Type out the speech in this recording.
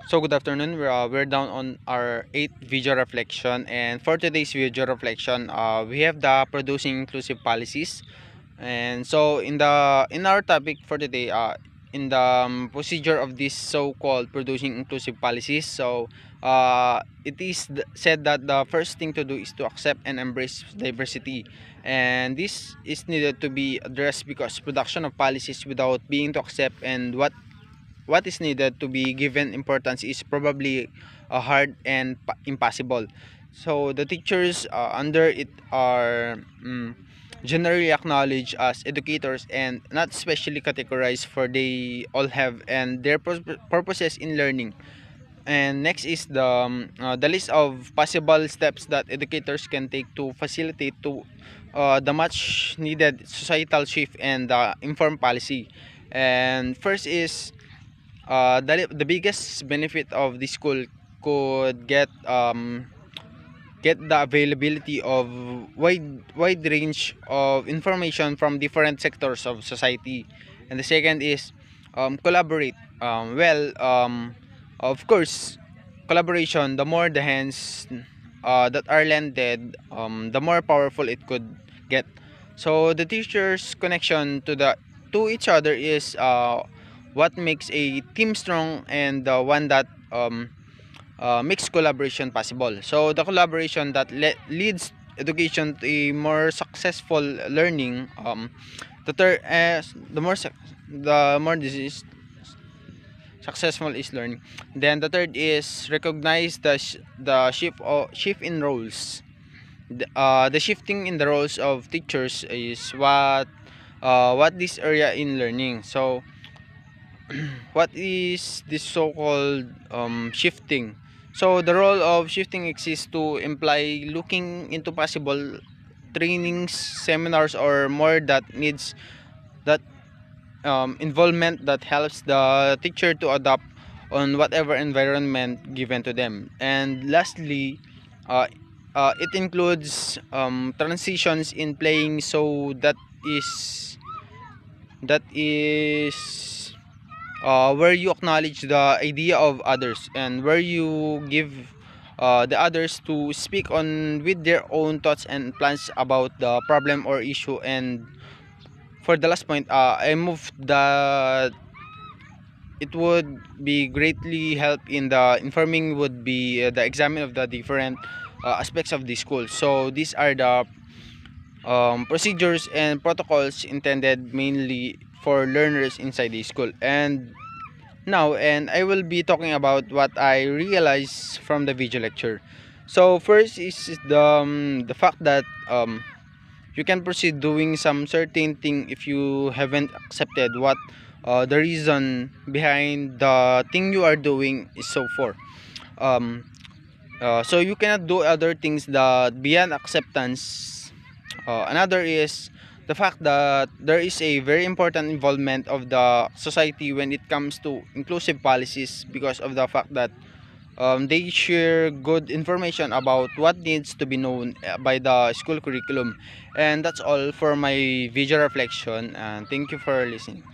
So good afternoon. We're down on our eighth video reflection, and for today's video reflection, we have the producing inclusive policies. And so in our topic for today, in the procedure of this so-called producing inclusive policies, it is said that the first thing to do is to accept and embrace diversity, and this is needed to be addressed because production of policies without being to accept and what is needed to be given importance is probably hard and impossible. So the teachers under it are generally acknowledged as educators and not specially categorized for they all have and their purposes in learning. And next is the list of possible steps that educators can take to facilitate to the much needed societal shift and informed policy. And first is the biggest benefit of this school could get the availability of wide range of information from different sectors of society. And the second is collaborate. Of course, collaboration, the more the hands that are lended, the more powerful it could get. So the teachers connection to each other is what makes a team strong and the one that makes collaboration possible. So the collaboration that leads education to a more successful learning. The third, the more this is successful is learning. Then the third is recognize shift in roles. The shifting in the roles of teachers is what this area in learning. So what is this so-called shifting? So the role of shifting exists to imply looking into possible trainings, seminars, or more that needs that involvement that helps the teacher to adapt on whatever environment given to them. And lastly, uh, it includes transitions in playing, so that is where you acknowledge the idea of others and where you give the others to speak on with their own thoughts and plans about the problem or issue. And for the last point, I moved the it would be greatly help in the informing would be the examine of the different aspects of the school. So these are the procedures and protocols intended mainly for learners inside the school. And I will be talking about what I realized from the video lecture. So first is the fact that you can proceed doing some certain thing if you haven't accepted what the reason behind the thing you are doing is so for. Um, so you cannot do other things that beyond acceptance. Another is the fact that there is a very important involvement of the society when it comes to inclusive policies because of the fact that they share good information about what needs to be known by the school curriculum. And that's all for my video reflection, and thank you for listening.